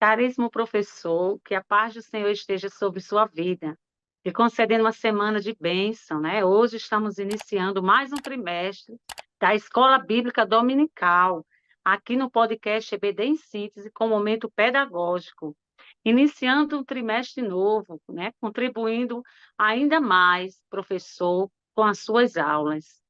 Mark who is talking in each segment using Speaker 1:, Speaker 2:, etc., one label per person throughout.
Speaker 1: Caríssimo professor, que a paz do Senhor esteja sobre sua vida, e concedendo uma semana de bênção, né? Hoje estamos iniciando mais um trimestre da Escola Bíblica Dominical, aqui no podcast EBD em Síntese, com momento pedagógico, iniciando um trimestre novo, né? Contribuindo ainda mais, professor, com as suas aulas.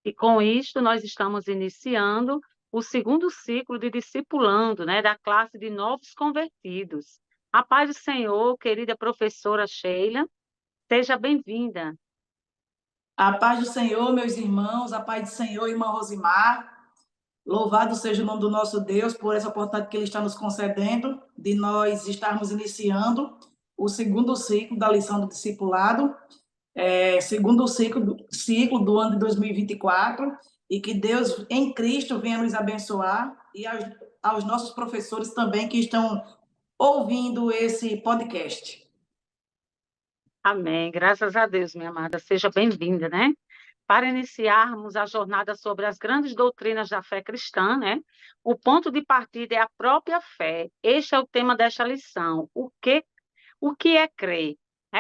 Speaker 1: E com isto, nós estamos iniciando o segundo ciclo de discipulando, né, da classe de novos convertidos. A paz do Senhor, querida professora Sheila, seja bem-vinda.
Speaker 2: A paz do Senhor, meus irmãos, a paz do Senhor, irmã Rosimar. Louvado seja o nome do nosso Deus por essa oportunidade que Ele está nos concedendo de nós estarmos iniciando o segundo ciclo da lição do discipulado, segundo ciclo do ano de 2024, e que Deus em Cristo venha nos abençoar e aos nossos professores também que estão ouvindo esse podcast.
Speaker 1: Amém. Graças a Deus, minha amada. Seja bem-vinda, né? Para iniciarmos a jornada sobre as grandes doutrinas da fé cristã, né? O ponto de partida é a própria fé. Este é o tema desta lição. O que é crer?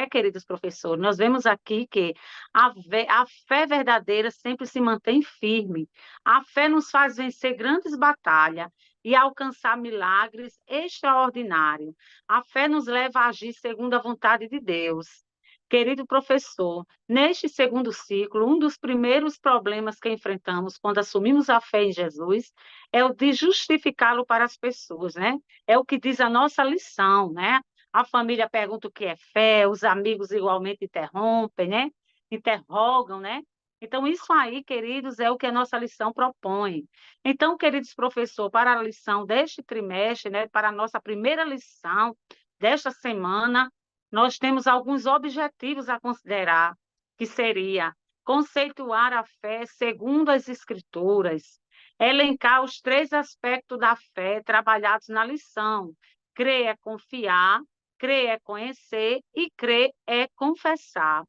Speaker 1: Queridos professores, nós vemos aqui que a fé verdadeira sempre se mantém firme. A fé nos faz vencer grandes batalhas e alcançar milagres extraordinários. A fé nos leva a agir segundo a vontade de Deus. Querido professor, neste segundo ciclo, um dos primeiros problemas que enfrentamos quando assumimos a fé em Jesus é o de justificá-lo para as pessoas, né? É o que diz a nossa lição, né? A família pergunta o que é fé, os amigos igualmente interrompem, né? Interrogam, né? Então, isso aí, queridos, é o que a nossa lição propõe. Então, queridos professor, para a lição deste trimestre, né, para a nossa primeira lição desta semana, nós temos alguns objetivos a considerar, que seria conceituar a fé segundo as Escrituras, elencar os três aspectos da fé trabalhados na lição. Crer é confiar, crer é conhecer e crer é confessar.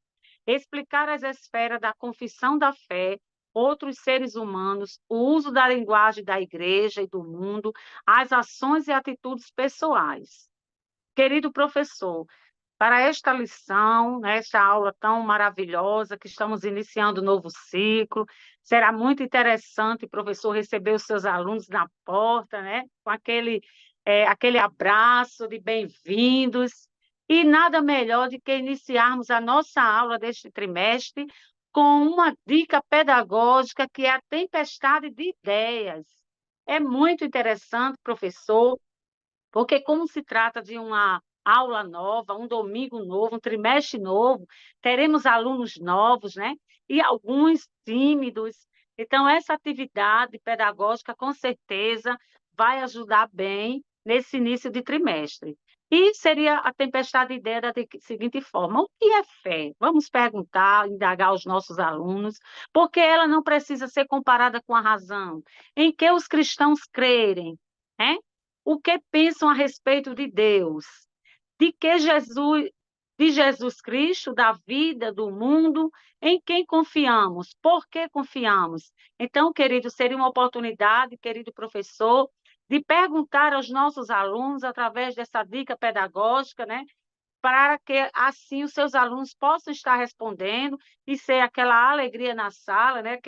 Speaker 1: Explicar as esferas da confissão da fé, outros seres humanos, o uso da linguagem da igreja e do mundo, as ações e atitudes pessoais. Querido professor, para esta lição, né, esta aula tão maravilhosa que estamos iniciando um novo ciclo, será muito interessante, professor, receber os seus alunos na porta, né, com aquele abraço de bem-vindos, e nada melhor do que iniciarmos a nossa aula deste trimestre com uma dica pedagógica que é a tempestade de ideias. É muito interessante, professor, porque como se trata de uma aula nova, um domingo novo, um trimestre novo, teremos alunos novos, né? E alguns tímidos. Então, essa atividade pedagógica, com certeza, vai ajudar bem nesse início de trimestre. E seria a tempestade de ideia da seguinte forma: o que é fé? Vamos perguntar, indagar aos nossos alunos, porque ela não precisa ser comparada com a razão. Em que os cristãos crerem, né? O que pensam a respeito de Deus, de Jesus Cristo, da vida, do mundo, em quem confiamos, por que confiamos. Então, querido, seria uma oportunidade, querido professor, de perguntar aos nossos alunos, através dessa dica pedagógica, né, para que assim os seus alunos possam estar respondendo e ser aquela alegria na sala, né,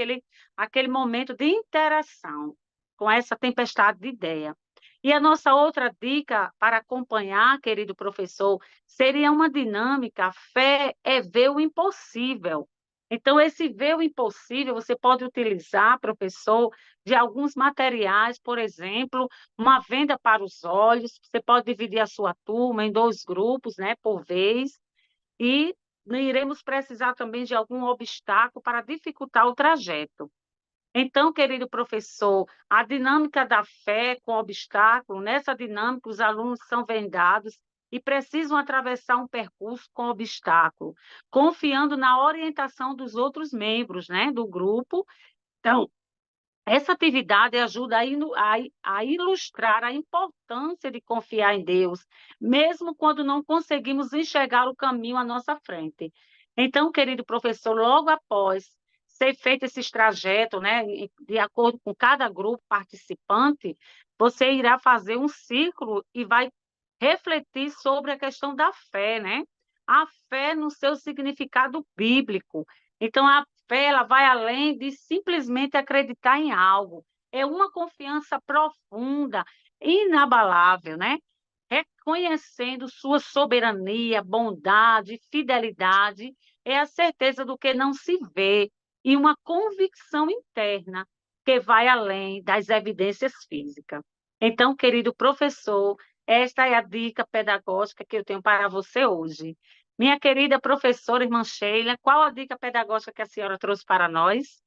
Speaker 1: aquele momento de interação com essa tempestade de ideia. E a nossa outra dica para acompanhar, querido professor, seria uma dinâmica. A fé é ver o impossível. Então, esse ver o impossível, você pode utilizar, professor, de alguns materiais, por exemplo, uma venda para os olhos. Você pode dividir a sua turma em dois grupos, né, por vez, e iremos precisar também de algum obstáculo para dificultar o trajeto. Então, querido professor, a dinâmica da fé com obstáculo, nessa dinâmica, os alunos são vendados e precisam atravessar um percurso com obstáculo, confiando na orientação dos outros membros, né, do grupo. Então, essa atividade ajuda a ilustrar a importância de confiar em Deus, mesmo quando não conseguimos enxergar o caminho à nossa frente. Então, querido professor, logo após ser feito esses trajetos, né, de acordo com cada grupo participante, você irá fazer um círculo e vai refletir sobre a questão da fé, né? A fé no seu significado bíblico. Então, a fé ela vai além de simplesmente acreditar em algo. É uma confiança profunda, inabalável, né? Reconhecendo sua soberania, bondade, fidelidade, é a certeza do que não se vê e uma convicção interna que vai além das evidências físicas. Então, querido professor, esta é a dica pedagógica que eu tenho para você hoje. Minha querida professora irmã Sheila, qual a dica pedagógica que a senhora trouxe para nós?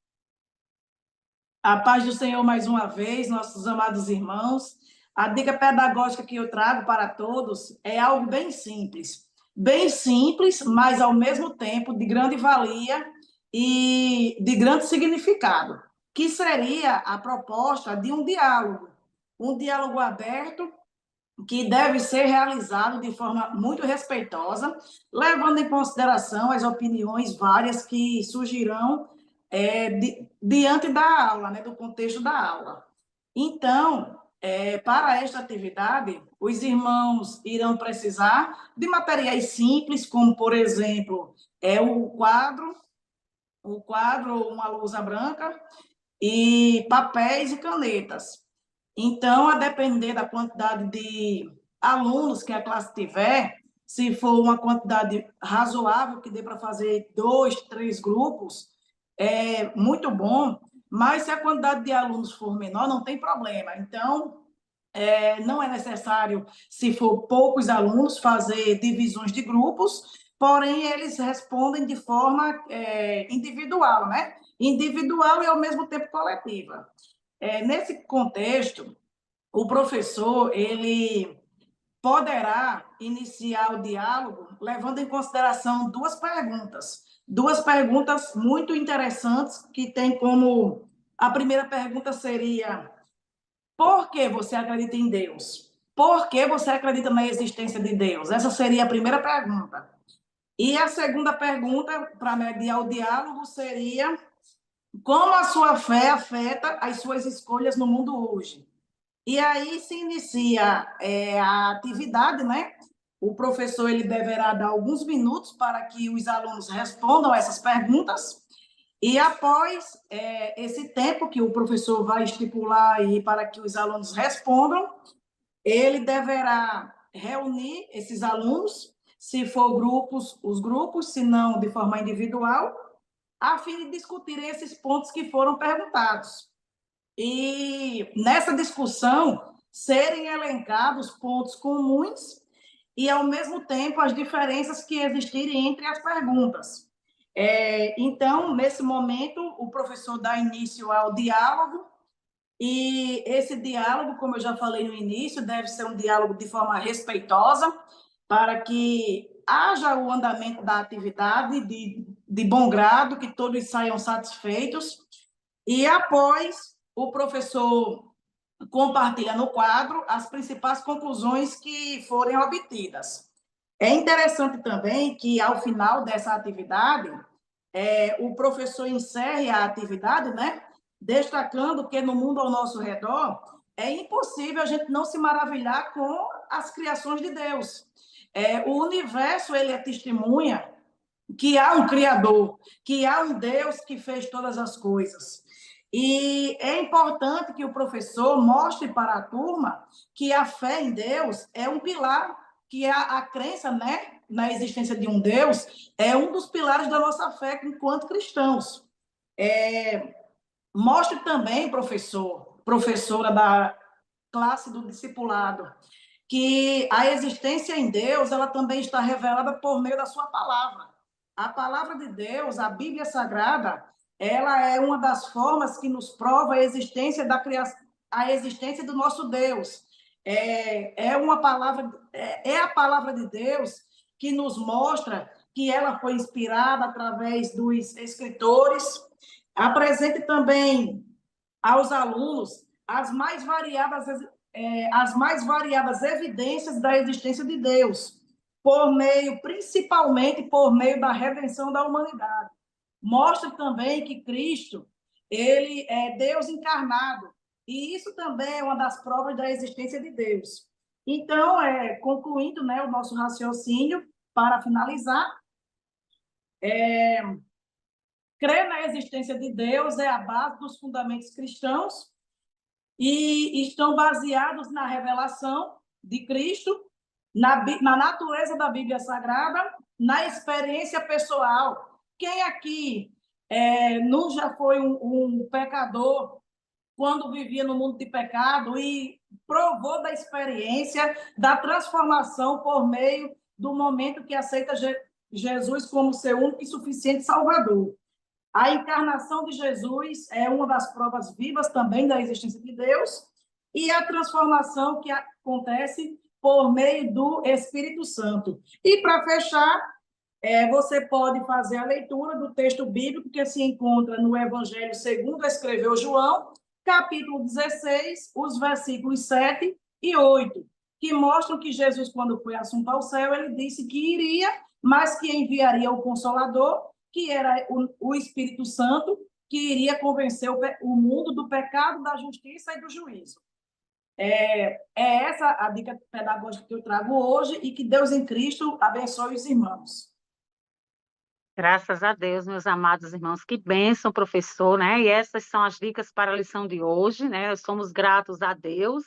Speaker 2: A paz do Senhor mais uma vez, nossos amados irmãos. A dica pedagógica que eu trago para todos é algo bem simples, mas ao mesmo tempo de grande valia e de grande significado, que seria a proposta de um diálogo aberto que deve ser realizado de forma muito respeitosa, levando em consideração as opiniões várias que surgirão diante da aula, né, do contexto da aula. Então, para esta atividade, os irmãos irão precisar de materiais simples, como, por exemplo, o quadro, uma lousa branca e papéis e canetas. Então, a depender da quantidade de alunos que a classe tiver, se for uma quantidade razoável, que dê para fazer 2, 3 grupos, é muito bom, mas se a quantidade de alunos for menor, não tem problema. Então, não é necessário, se for poucos alunos, fazer divisões de grupos, porém, eles respondem de forma individual, né? Individual e, ao mesmo tempo, coletiva. Nesse contexto, o professor ele poderá iniciar o diálogo levando em consideração duas perguntas muito interessantes que tem como a primeira pergunta seria: por que você acredita em Deus? Por que você acredita na existência de Deus? Essa seria a primeira pergunta. E a segunda pergunta, para mediar o diálogo, seria: como a sua fé afeta as suas escolhas no mundo hoje? E aí se inicia a atividade, né? O professor ele deverá dar alguns minutos para que os alunos respondam essas perguntas. E após esse tempo que o professor vai estipular aí para que os alunos respondam, ele deverá reunir esses alunos, se for grupos, os grupos, se não de forma individual, a fim de discutirem esses pontos que foram perguntados. E nessa discussão serem elencados pontos comuns e, ao mesmo tempo, as diferenças que existirem entre as perguntas. Então, nesse momento, o professor dá início ao diálogo, e esse diálogo, como eu já falei no início, deve ser um diálogo de forma respeitosa, para que haja o andamento da atividade de bom grado, que todos saiam satisfeitos. E após, o professor compartilha no quadro as principais conclusões que forem obtidas. É interessante também que, ao final dessa atividade, o professor encerre a atividade, né? Destacando que no mundo ao nosso redor é impossível a gente não se maravilhar com as criações de Deus. O universo ele é testemunha que há um Criador, que há um Deus que fez todas as coisas. E é importante que o professor mostre para a turma que a fé em Deus é um pilar, que a crença, né, na existência de um Deus é um dos pilares da nossa fé enquanto cristãos. Mostre também, professora da classe do discipulado, que a existência em Deus ela também está revelada por meio da sua palavra. A palavra de Deus, a Bíblia Sagrada, ela é uma das formas que nos prova a existência da criação, a existência do nosso Deus. Uma palavra, a palavra de Deus que nos mostra que ela foi inspirada através dos escritores. Apresente também aos alunos as mais variadas evidências da existência de Deus, principalmente por meio da redenção da humanidade. mostra também que Cristo, ele é Deus encarnado, e isso também é uma das provas da existência de Deus. Então, concluindo, né, o nosso raciocínio, para finalizar, crer na existência de Deus é a base dos fundamentos cristãos e estão baseados na revelação de Cristo, na natureza da Bíblia Sagrada, na experiência pessoal. Quem aqui não já foi um pecador quando vivia no mundo de pecado e provou da experiência, da transformação por meio do momento que aceita Jesus como seu único e suficiente Salvador? A encarnação de Jesus é uma das provas vivas também da existência de Deus e a transformação que acontece por meio do Espírito Santo. E, para fechar, você pode fazer a leitura do texto bíblico que se encontra no Evangelho segundo escreveu João, capítulo 16, os versículos 7 e 8, que mostram que Jesus, quando foi assunto ao céu, ele disse que iria, mas que enviaria o Consolador, que era o Espírito Santo, que iria convencer o mundo do pecado, da justiça e do juízo. É essa a dica pedagógica que eu trago hoje e que Deus em Cristo abençoe os irmãos.
Speaker 1: Graças a Deus, meus amados irmãos, que bênção, professor, né? E essas são as dicas para a lição de hoje, né? Nós somos gratos a Deus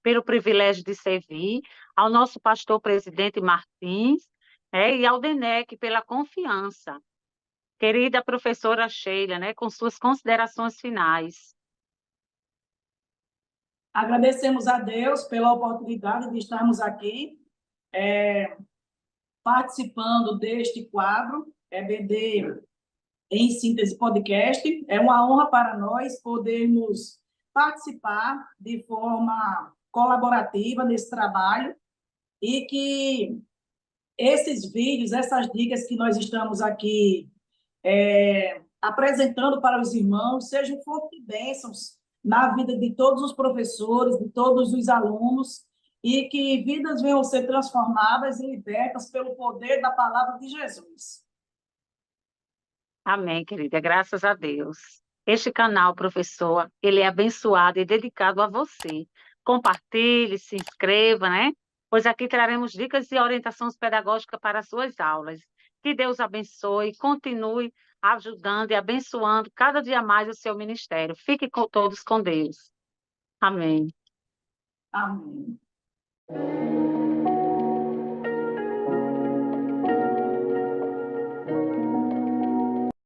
Speaker 1: pelo privilégio de servir, ao nosso pastor presidente Martins, né? E ao DENEC pela confiança. Querida professora Sheila, né? Com suas considerações finais.
Speaker 2: Agradecemos a Deus pela oportunidade de estarmos aqui participando deste quadro, EBD em Síntese Podcast. É uma honra para nós podermos participar de forma colaborativa nesse trabalho e que esses vídeos, essas dicas que nós estamos aqui apresentando para os irmãos, sejam fonte de bênçãos na vida de todos os professores, de todos os alunos, e que vidas venham a ser transformadas e libertas pelo poder da palavra de Jesus.
Speaker 1: Amém, querida. Graças a Deus. Este canal, professor, ele é abençoado e dedicado a você. Compartilhe, se inscreva, né? Pois aqui traremos dicas e orientações pedagógicas para as suas aulas. Que Deus abençoe e continue ajudando e abençoando cada dia mais o seu ministério. Fique todos com Deus. Amém.
Speaker 2: Amém.